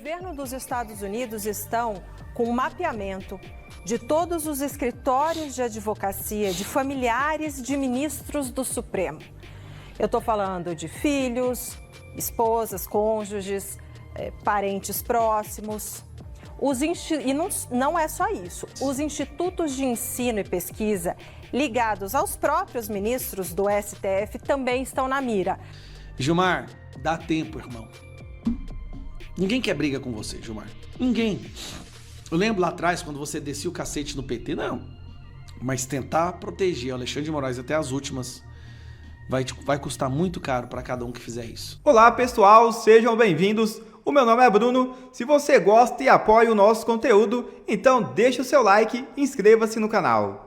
governo dos Estados Unidos estão com um mapeamento de todos os escritórios de advocacia de familiares de ministros do Supremo. Eu estou falando de filhos, esposas, cônjuges, parentes próximos. E não é só isso. Os institutos de ensino e pesquisa ligados aos próprios ministros do STF também estão na mira. Gilmar, dá tempo, irmão. Ninguém quer briga com você, Gilmar. Ninguém. Eu lembro lá atrás, quando você descia o cacete no PT, não. Mas tentar proteger o Alexandre de Moraes até as últimas vai custar muito caro para cada um que fizer isso. Olá, pessoal, sejam bem-vindos. O meu nome é Bruno. Se você gosta e apoia o nosso conteúdo, então deixa o seu like e inscreva-se no canal.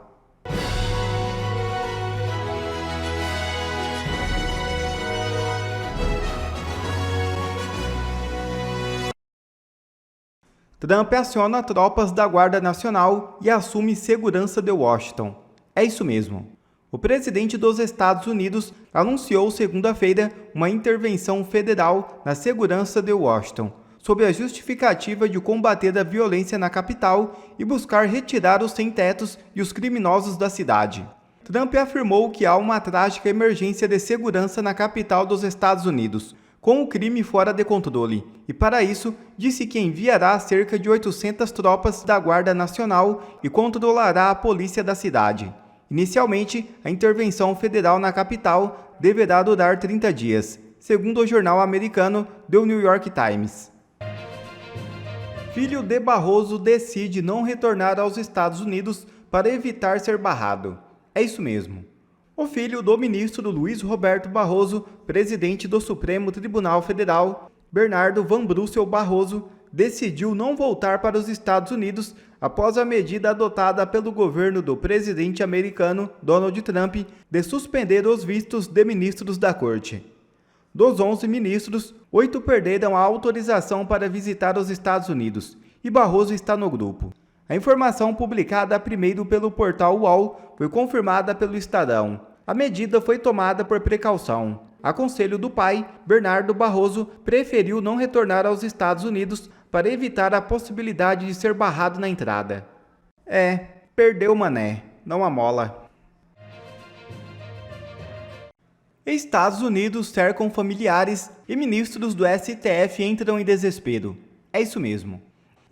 Trump aciona tropas da Guarda Nacional e assume segurança de Washington. É isso mesmo. O presidente dos Estados Unidos anunciou segunda-feira uma intervenção federal na segurança de Washington, sob a justificativa de combater a violência na capital e buscar retirar os sem-tetos e os criminosos da cidade. Trump afirmou que há uma trágica emergência de segurança na capital dos Estados Unidos, com o crime fora de controle, e para isso disse que enviará cerca de 800 tropas da Guarda Nacional e controlará a polícia da cidade. Inicialmente, a intervenção federal na capital deverá durar 30 dias, segundo o jornal americano The New York Times. Filho de Barroso decide não retornar aos Estados Unidos para evitar ser barrado. É isso mesmo. O filho do ministro Luiz Roberto Barroso, presidente do Supremo Tribunal Federal, Bernardo Van Brussel Barroso, decidiu não voltar para os Estados Unidos após a medida adotada pelo governo do presidente americano Donald Trump de suspender os vistos de ministros da corte. Dos 11 ministros, 8 perderam a autorização para visitar os Estados Unidos, e Barroso está no grupo. A informação publicada primeiro pelo portal UOL foi confirmada pelo Estadão. A medida foi tomada por precaução. A conselho do pai, Bernardo Barroso, preferiu não retornar aos Estados Unidos para evitar a possibilidade de ser barrado na entrada. Perdeu o mané, não a mola. Estados Unidos cercam familiares e ministros do STF entram em desespero. É isso mesmo.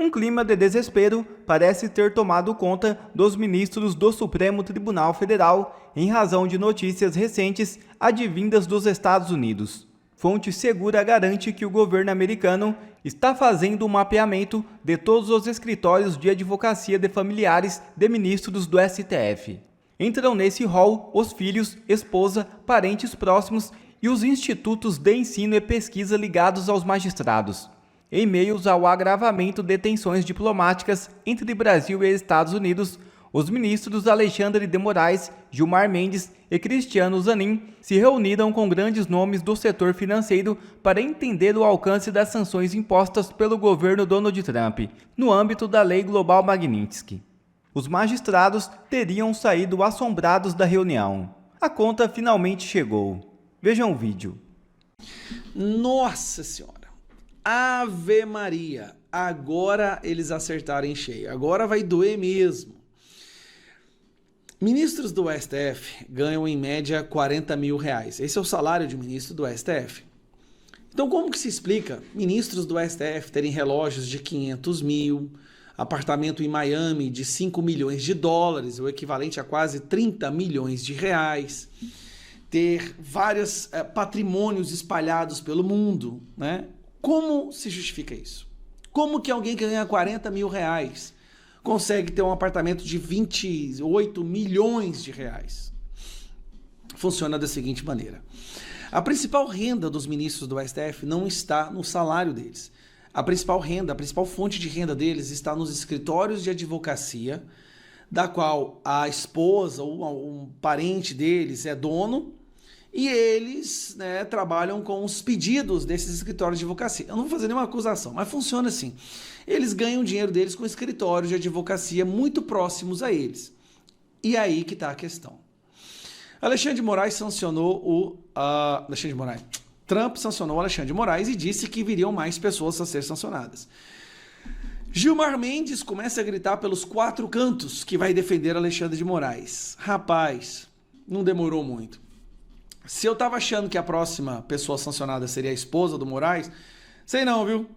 Um clima de desespero parece ter tomado conta dos ministros do Supremo Tribunal Federal em razão de notícias recentes advindas dos Estados Unidos. Fonte segura garante que o governo americano está fazendo um mapeamento de todos os escritórios de advocacia de familiares de ministros do STF. Entram nesse rol os filhos, esposa, parentes próximos e os institutos de ensino e pesquisa ligados aos magistrados. Em meio ao agravamento de tensões diplomáticas entre Brasil e Estados Unidos, os ministros Alexandre de Moraes, Gilmar Mendes e Cristiano Zanin se reuniram com grandes nomes do setor financeiro para entender o alcance das sanções impostas pelo governo Donald Trump, no âmbito da Lei Global Magnitsky. Os magistrados teriam saído assombrados da reunião. A conta finalmente chegou. Vejam o vídeo. Nossa Senhora! Ave Maria! Agora eles acertaram em cheio. Agora vai doer mesmo. Ministros do STF ganham em média R$40 mil. Esse é o salário de ministro do STF. Então como que se explica ministros do STF terem relógios de 500 mil, apartamento em Miami de 5 milhões de dólares, o equivalente a quase 30 milhões de reais, ter vários patrimônios espalhados pelo mundo, né? Como se justifica isso? Como que alguém que ganha R$40 mil consegue ter um apartamento de 28 milhões de reais? Funciona da seguinte maneira. A principal renda dos ministros do STF não está no salário deles. A principal renda, a principal fonte de renda deles está nos escritórios de advocacia, da qual a esposa ou um parente deles é dono, e eles, né, trabalham com os pedidos desses escritórios de advocacia. Eu não vou fazer nenhuma acusação, mas funciona assim. Eles ganham o dinheiro deles com escritórios de advocacia muito próximos a eles. E aí que está a questão. Alexandre de Moraes sancionou Trump sancionou Alexandre de Moraes e disse que viriam mais pessoas a ser sancionadas. Gilmar Mendes começa a gritar pelos 4 cantos que vai defender Alexandre de Moraes. Rapaz, não demorou muito. Se eu tava achando que a próxima pessoa sancionada seria a esposa do Moraes, sei não, viu?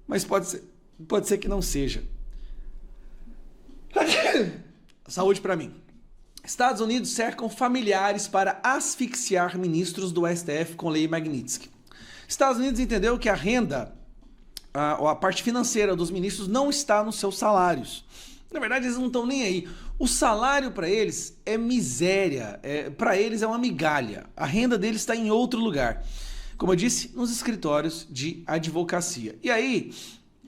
Mas pode ser que não seja. Saúde pra mim. Estados Unidos cercam familiares para asfixiar ministros do STF com lei Magnitsky. Estados Unidos entendeu que a renda, a parte financeira dos ministros não está nos seus salários. Na verdade, eles não estão nem aí. O salário para eles é miséria, para eles é uma migalha. A renda deles está em outro lugar. Como eu disse, nos escritórios de advocacia. E aí,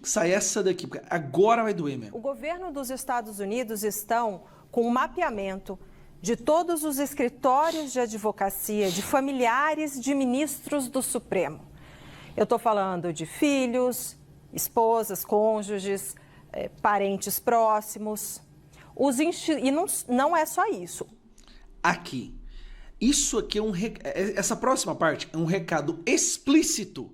sai essa daqui, porque agora vai doer mesmo. O governo dos Estados Unidos estão com um mapeamento de todos os escritórios de advocacia de familiares de ministros do Supremo. Eu estou falando de filhos, esposas, cônjuges, parentes próximos. E não é só isso. Aqui. Isso aqui essa próxima parte é um recado explícito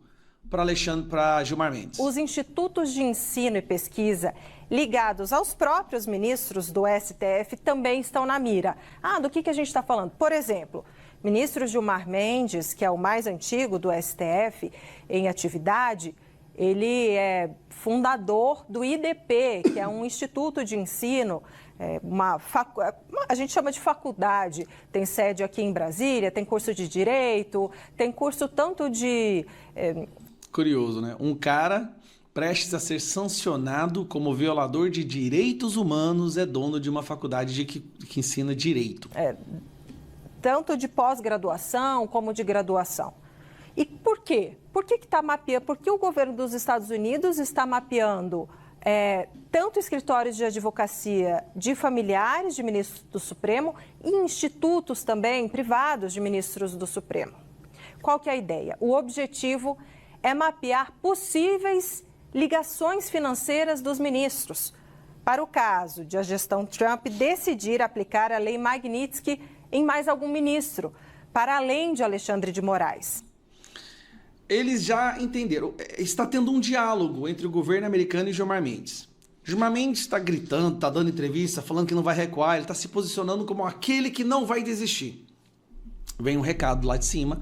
para Gilmar Mendes. Os institutos de ensino e pesquisa ligados aos próprios ministros do STF também estão na mira. Do que a gente está falando? Por exemplo, ministro Gilmar Mendes, que é o mais antigo do STF em atividade, ele é fundador do IDP, que é um instituto de ensino, a gente chama de faculdade, tem sede aqui em Brasília, tem curso de Direito, tem curso tanto de... Curioso, né? Um cara prestes a ser sancionado como violador de direitos humanos é dono de uma faculdade que ensina direito. Tanto de pós-graduação como de graduação. E por quê? Por que está mapeando? Porque o governo dos Estados Unidos está mapeando tanto escritórios de advocacia de familiares de ministros do Supremo e institutos também privados de ministros do Supremo. Qual que é a ideia? O objetivo é mapear possíveis ligações financeiras dos ministros, para o caso de a gestão Trump decidir aplicar a lei Magnitsky em mais algum ministro, para além de Alexandre de Moraes. Eles já entenderam. Está tendo um diálogo entre o governo americano e Gilmar Mendes. Gilmar Mendes está gritando, está dando entrevista, falando que não vai recuar, ele está se posicionando como aquele que não vai desistir. Vem um recado lá de cima,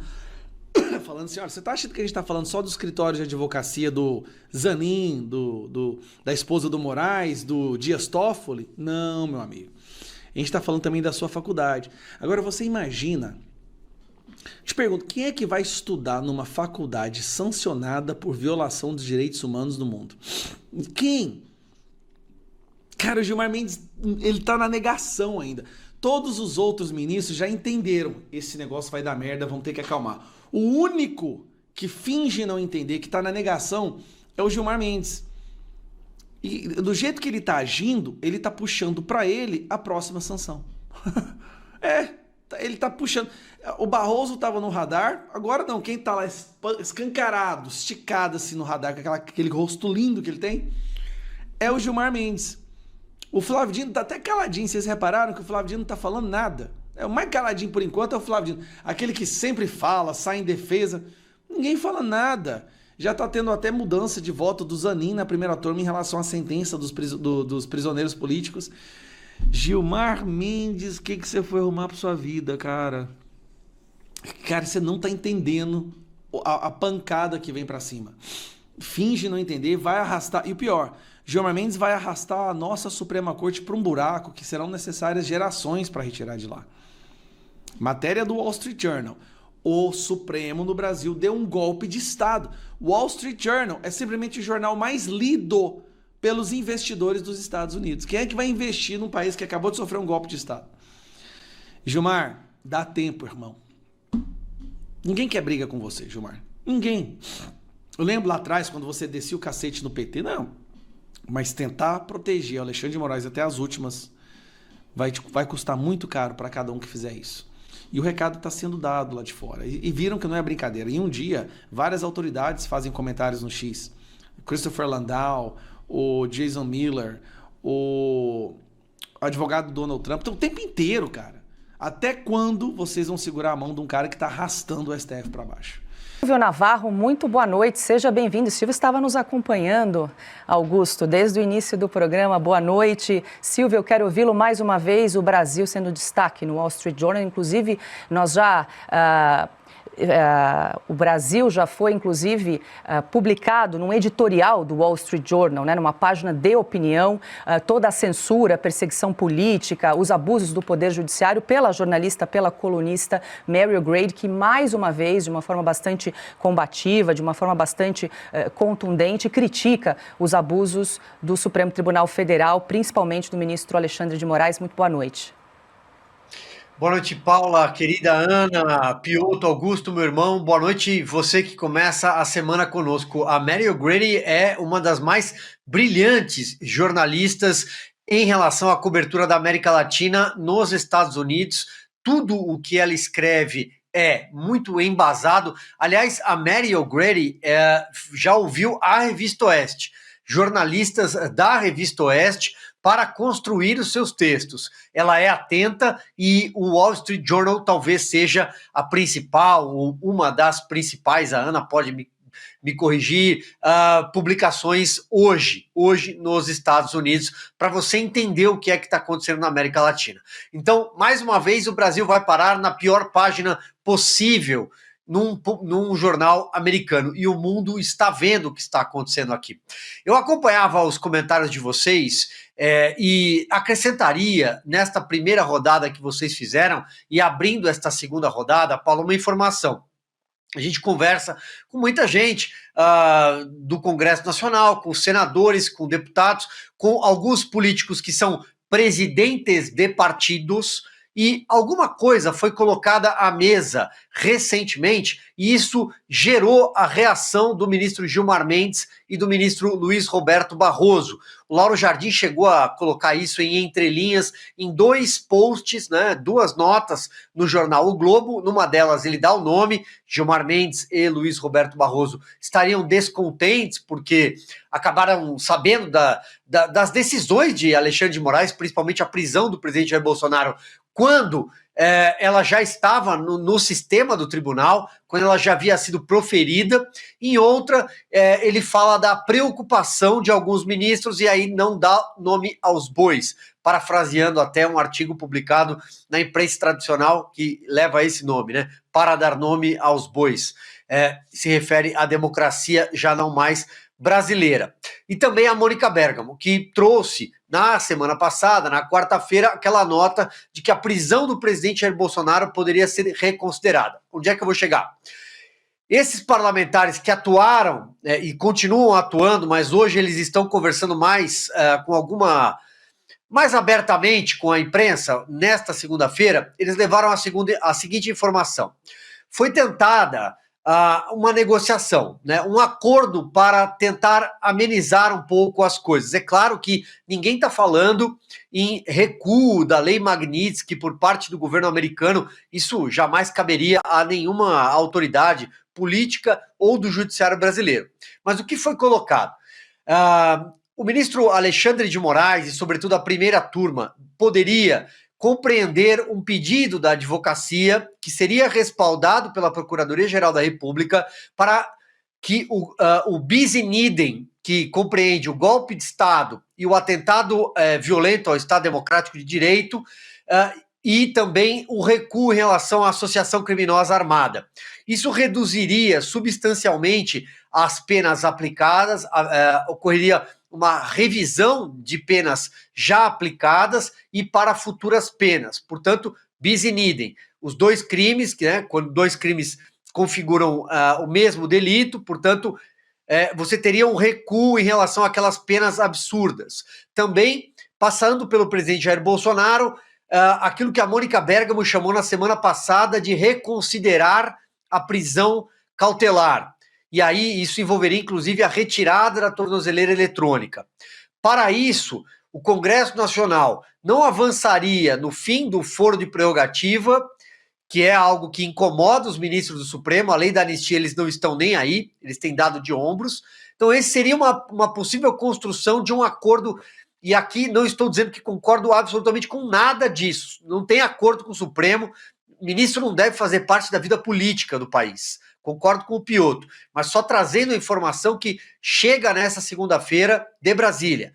falando assim, olha, você está achando que a gente está falando só do escritório de advocacia do Zanin, da esposa do Moraes, do Dias Toffoli? Não, meu amigo. A gente está falando também da sua faculdade. Agora, você imagina... Te pergunto, quem é que vai estudar numa faculdade sancionada por violação dos direitos humanos no mundo? Quem? Cara, o Gilmar Mendes, ele tá na negação ainda. Todos os outros ministros já entenderam. Esse negócio vai dar merda, vamos ter que acalmar. O único que finge não entender, que tá na negação, é o Gilmar Mendes. E do jeito que ele tá agindo, ele tá puxando para ele a próxima sanção. Ele tá puxando. O Barroso tava no radar, agora não. Quem tá lá escancarado, esticado assim no radar, com aquele rosto lindo que ele tem, é o Gilmar Mendes. O Flávio Dino tá até caladinho. Vocês repararam que o Flávio Dino não tá falando nada? O mais caladinho por enquanto é o Flávio Dino. Aquele que sempre fala, sai em defesa. Ninguém fala nada. Já tá tendo até mudança de voto do Zanin na primeira turma em relação à sentença dos prisioneiros políticos. Gilmar Mendes, o que você foi arrumar pra sua vida, cara? Cara, você não tá entendendo a pancada que vem pra cima. Finge não entender, vai arrastar. E o pior, Gilmar Mendes vai arrastar a nossa Suprema Corte pra um buraco que serão necessárias gerações para retirar de lá. Matéria do Wall Street Journal. O Supremo no Brasil deu um golpe de Estado. Wall Street Journal é simplesmente o jornal mais lido pelos investidores dos Estados Unidos. Quem é que vai investir num país que acabou de sofrer um golpe de Estado? Gilmar, dá tempo, irmão. Ninguém quer briga com você, Gilmar. Ninguém. Eu lembro lá atrás, quando você descia o cacete no PT, não. Mas tentar proteger o Alexandre de Moraes até as últimas vai custar muito caro para cada um que fizer isso. E o recado está sendo dado lá de fora. E viram que não é brincadeira. Em um dia, várias autoridades fazem comentários no X. Christopher Landau, o Jason Miller, o advogado Donald Trump. Então, o tempo inteiro, cara. Até quando vocês vão segurar a mão de um cara que está arrastando o STF para baixo? Silvio Navarro, muito boa noite, seja bem-vindo. Silvio estava nos acompanhando, Augusto, desde o início do programa. Boa noite. Silvio, eu quero ouvi-lo mais uma vez, o Brasil sendo destaque no Wall Street Journal. Inclusive, nós já... o Brasil já foi, inclusive, publicado num editorial do Wall Street Journal, né, numa página de opinião, toda a censura, a perseguição política, os abusos do Poder Judiciário pela jornalista, pela colunista Mary O'Grady, que, mais uma vez, de uma forma bastante combativa, de uma forma bastante contundente, critica os abusos do Supremo Tribunal Federal, principalmente do ministro Alexandre de Moraes. Muito boa noite. Boa noite, Paula, querida Ana, Piotr, Augusto, meu irmão. Boa noite, você que começa a semana conosco. A Mary O'Grady é uma das mais brilhantes jornalistas em relação à cobertura da América Latina nos Estados Unidos. Tudo o que ela escreve é muito embasado. Aliás, a Mary O'Grady já ouviu a Revista Oeste, jornalistas da Revista Oeste, para construir os seus textos. Ela é atenta e o Wall Street Journal talvez seja a principal, ou uma das principais, a Ana pode me corrigir, publicações hoje nos Estados Unidos, para você entender o que é que está acontecendo na América Latina. Então, mais uma vez, o Brasil vai parar na pior página possível num jornal americano, e o mundo está vendo o que está acontecendo aqui. Eu acompanhava os comentários de vocês e acrescentaria nesta primeira rodada que vocês fizeram e abrindo esta segunda rodada, Paulo, uma informação. A gente conversa com muita gente do Congresso Nacional, com senadores, com deputados, com alguns políticos que são presidentes de partidos, e alguma coisa foi colocada à mesa recentemente e isso gerou a reação do ministro Gilmar Mendes e do ministro Luiz Roberto Barroso. O Lauro Jardim chegou a colocar isso em entrelinhas em 2 posts, né, 2 notas no jornal O Globo. Numa delas ele dá o nome, Gilmar Mendes e Luiz Roberto Barroso estariam descontentes porque acabaram sabendo das decisões de Alexandre de Moraes, principalmente a prisão do presidente Jair Bolsonaro, quando ela já estava no sistema do tribunal, quando ela já havia sido proferida. Em outra, ele fala da preocupação de alguns ministros e aí não dá nome aos bois, parafraseando até um artigo publicado na imprensa tradicional que leva esse nome, né? Para dar nome aos bois. Se refere à democracia já não mais brasileira. E também a Mônica Bergamo, que trouxe na semana passada, na quarta-feira, aquela nota de que a prisão do presidente Jair Bolsonaro poderia ser reconsiderada. Onde é que eu vou chegar? Esses parlamentares que atuaram e continuam atuando, mas hoje eles estão conversando mais mais abertamente com a imprensa, nesta segunda-feira, eles levaram a seguinte informação. Foi tentada uma negociação, né, um acordo para tentar amenizar um pouco as coisas. É claro que ninguém está falando em recuo da lei Magnitsky por parte do governo americano, isso jamais caberia a nenhuma autoridade política ou do judiciário brasileiro. Mas o que foi colocado? O ministro Alexandre de Moraes, e sobretudo a primeira turma, poderia compreender um pedido da advocacia que seria respaldado pela Procuradoria-Geral da República para que o bis in idem, que compreende o golpe de Estado e o atentado violento ao Estado Democrático de Direito, e também o recuo em relação à associação criminosa armada. Isso reduziria substancialmente as penas aplicadas, ocorreria uma revisão de penas já aplicadas e para futuras penas. Portanto, bis in idem. Os 2 crimes, né, quando 2 crimes configuram o mesmo delito, portanto, você teria um recuo em relação àquelas penas absurdas. Também, passando pelo presidente Jair Bolsonaro, aquilo que a Mônica Bergamo chamou na semana passada de reconsiderar a prisão cautelar. E aí isso envolveria, inclusive, a retirada da tornozeleira eletrônica. Para isso, o Congresso Nacional não avançaria no fim do foro de prerrogativa, que é algo que incomoda os ministros do Supremo. A lei da anistia, eles não estão nem aí, eles têm dado de ombros. Então, esse seria uma possível construção de um acordo. E aqui não estou dizendo que concordo absolutamente com nada disso. Não tem acordo com o Supremo. O ministro não deve fazer parte da vida política do país. concordo com o Piotr, mas só trazendo a informação que chega nessa segunda-feira de Brasília.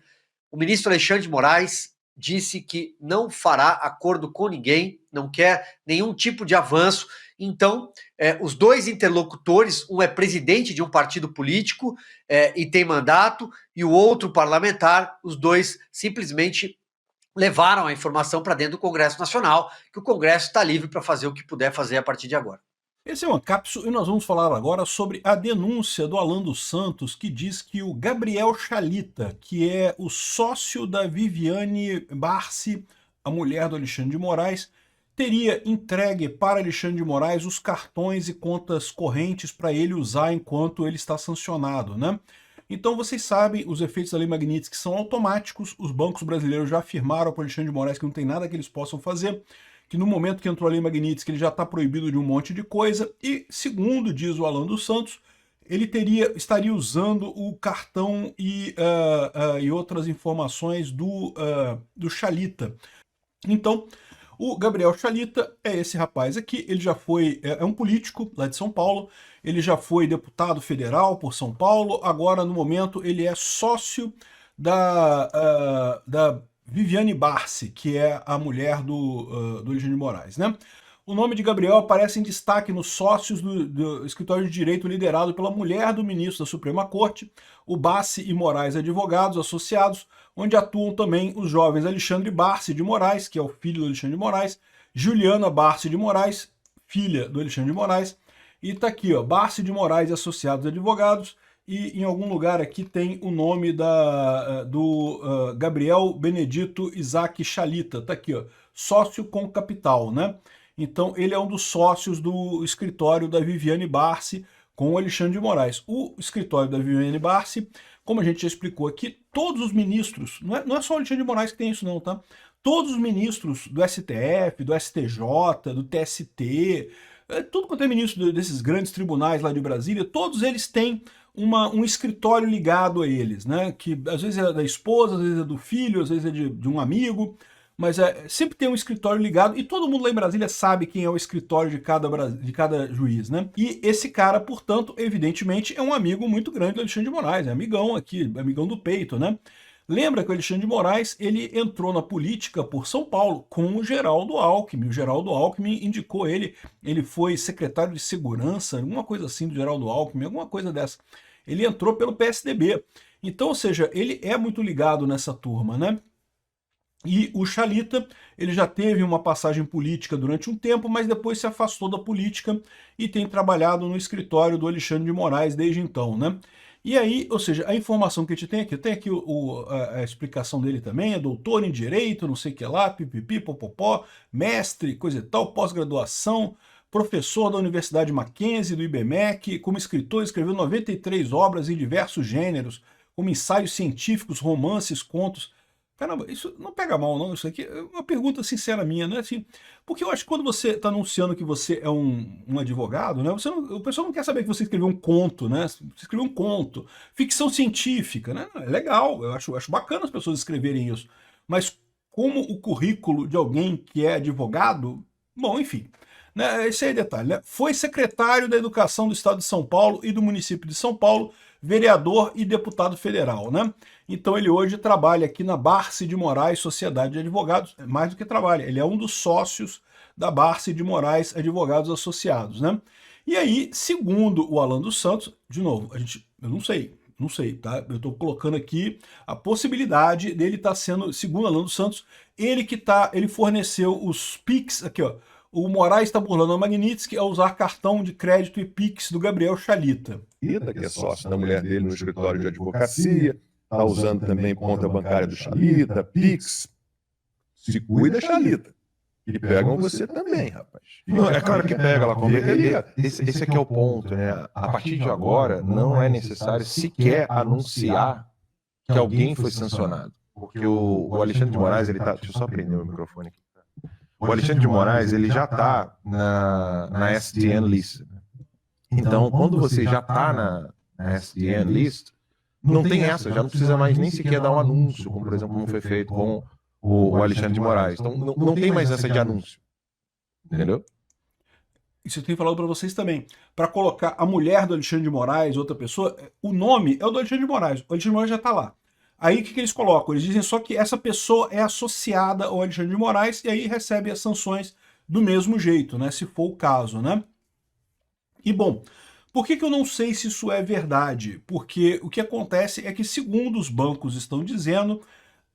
O ministro Alexandre de Moraes disse que não fará acordo com ninguém, não quer nenhum tipo de avanço. Então, os dois interlocutores, um é presidente de um partido político e tem mandato, e o outro parlamentar, os dois simplesmente levaram a informação para dentro do Congresso Nacional, que o Congresso está livre para fazer o que puder fazer a partir de agora. Esse é o Ancapso e nós vamos falar agora sobre a denúncia do Alan dos Santos, que diz que o Gabriel Chalita, que é o sócio da Viviane Barsi, a mulher do Alexandre de Moraes, teria entregue para Alexandre de Moraes os cartões e contas correntes para ele usar enquanto ele está sancionado, né? Então vocês sabem os efeitos da Lei Magnitsky são automáticos, os bancos brasileiros já afirmaram para o Alexandre de Moraes que não tem nada que eles possam fazer, que no momento que entrou a Lei Magnitsky ele já está proibido de um monte de coisa, e segundo diz o Alan dos Santos, ele estaria usando o cartão e outras informações do Chalita. Então, o Gabriel Chalita é esse rapaz aqui, ele já foi, é um político lá de São Paulo, ele já foi deputado federal por São Paulo, agora no momento ele é sócio da Viviane Barsi, que é a mulher do Alexandre de Moraes, né? O nome de Gabriel aparece em destaque nos sócios do escritório de direito liderado pela mulher do ministro da Suprema Corte, o Barsi e Moraes Advogados Associados, onde atuam também os jovens Alexandre Barsi de Moraes, que é o filho do Alexandre de Moraes, Juliana Barsi de Moraes, filha do Alexandre de Moraes, e tá aqui, ó, Barsi de Moraes e Associados Advogados, e em algum lugar aqui tem o nome do Gabriel Benedito Isaac Chalita, tá aqui, ó, sócio com capital, né? Então ele é um dos sócios do escritório da Viviane Barsi com o Alexandre de Moraes. O escritório da Viviane Barsi, como a gente já explicou aqui, todos os ministros, não é só o Alexandre de Moraes que tem isso não, tá? Todos os ministros do STF, do STJ, do TST, tudo quanto é ministro desses grandes tribunais lá de Brasília, todos eles têm um escritório ligado a eles, né? Que às vezes é da esposa, às vezes é do filho, às vezes é de um amigo, mas sempre tem um escritório ligado, e todo mundo lá em Brasília sabe quem é o escritório de cada juiz, né? E esse cara, portanto, evidentemente, é um amigo muito grande do Alexandre de Moraes, é amigão aqui, amigão do peito, né? Lembra que o Alexandre de Moraes, ele entrou na política por São Paulo com o Geraldo Alckmin. O Geraldo Alckmin indicou ele foi secretário de segurança, alguma coisa assim do Geraldo Alckmin, alguma coisa dessa. Ele entrou pelo PSDB. Então, ou seja, ele é muito ligado nessa turma, né? E o Chalita, ele já teve uma passagem política durante um tempo, mas depois se afastou da política e tem trabalhado no escritório do Alexandre de Moraes desde então, né? E aí, ou seja, a informação que a gente tem aqui a explicação dele também, é doutor em Direito, não sei o que lá, pipipi, popopó, mestre, coisa e tal, pós-graduação, professor da Universidade Mackenzie, do IBMEC, como escritor escreveu 93 obras em diversos gêneros, como ensaios científicos, romances, contos. Caramba, isso não pega mal não, isso aqui é uma pergunta sincera minha, né? Assim, porque eu acho que quando você está anunciando que você é um advogado, né? O pessoal não quer saber que você escreveu um conto, né? Você escreveu um conto, ficção científica, né? É legal, eu acho bacana as pessoas escreverem isso. Mas como o currículo de alguém que é advogado, bom, enfim, né? Esse aí é detalhe, né? Foi secretário da Educação do Estado de São Paulo e do município de São Paulo, vereador e deputado federal, né? Então ele hoje trabalha aqui na Barsi de Moraes Sociedade de Advogados, mais do que trabalha, ele é um dos sócios da Barsi de Moraes Advogados Associados, né? E aí, segundo o Alan dos Santos, de novo, eu não sei, tá? Eu estou colocando aqui a possibilidade dele estar sendo, segundo o Alan dos Santos, ele forneceu os Pix, aqui ó, o Moraes está burlando a Magnitsky ao usar cartão de crédito e Pix do Gabriel Chalita. Que é sócio da mulher dele no escritório de advocacia, está usando também conta bancária do Chalita, Pix. Se cuida, Chalita. E pegam você também, rapaz. Não, é claro que pega lá comigo. Esse aqui é o ponto, né? A partir de agora, não é necessário sequer anunciar que alguém foi sancionado. Porque o Alexandre de Moraes, ele tá... Deixa eu só prender o microfone aqui. O Alexandre de Moraes, ele já está na SDN List. Então, quando você já está na SDN List, não tem essa, já não precisa mais nem sequer dar um anúncio, como por exemplo, como foi feito com o Alexandre de Moraes. Então, não tem mais essa de anúncio. Entendeu? isso eu tenho falado para vocês também, para colocar a mulher do Alexandre de Moraes, outra pessoa, o nome é o do Alexandre de Moraes. O Alexandre de Moraes já está lá. Aí o que eles colocam? Eles dizem só que essa pessoa é associada ao Alexandre de Moraes e aí recebe as sanções do mesmo jeito, né? Se for o caso, né? E bom, por que eu não sei se isso é verdade? Porque o que acontece é que, segundo os bancos estão dizendo,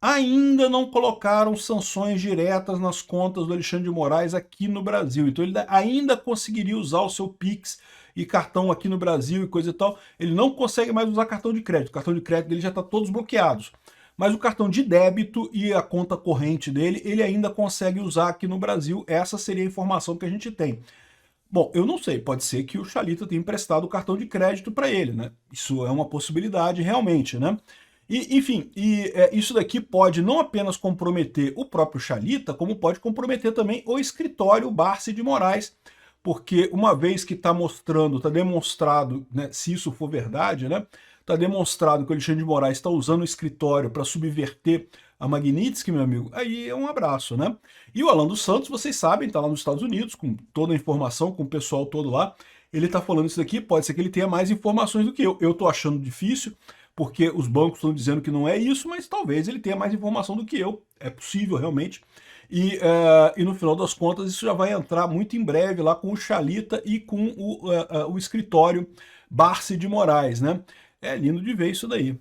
ainda não colocaram sanções diretas nas contas do Alexandre de Moraes aqui no Brasil. Então ele ainda conseguiria usar o seu Pix e cartão aqui no Brasil e coisa e tal. Ele não consegue mais usar cartão de crédito. O cartão de crédito dele já está todos bloqueados. Mas o cartão de débito e a conta corrente dele, ele ainda consegue usar aqui no Brasil. Essa seria a informação que a gente tem. Bom, eu não sei, pode ser que o Xalita tenha emprestado o cartão de crédito para ele, né? Isso é uma possibilidade realmente, né? E, enfim, isso daqui pode não apenas comprometer o próprio Xalita, como pode comprometer também o escritório Barsi de Moraes, porque uma vez que está mostrando, está demonstrado, né, se isso for verdade, né, está demonstrado que o Alexandre de Moraes está usando o escritório para subverter a Magnitsky, meu amigo, aí é um abraço, né? E o Alan dos Santos, vocês sabem, está lá nos Estados Unidos, com toda a informação, com o pessoal todo lá, ele está falando isso daqui, pode ser que ele tenha mais informações do que eu. Eu estou achando difícil, porque os bancos estão dizendo que não é isso, mas talvez ele tenha mais informação do que eu, é possível realmente. E no final das contas isso já vai entrar muito em breve lá com o Xalita e com o escritório Barsi de Moraes, né? É lindo de ver isso daí.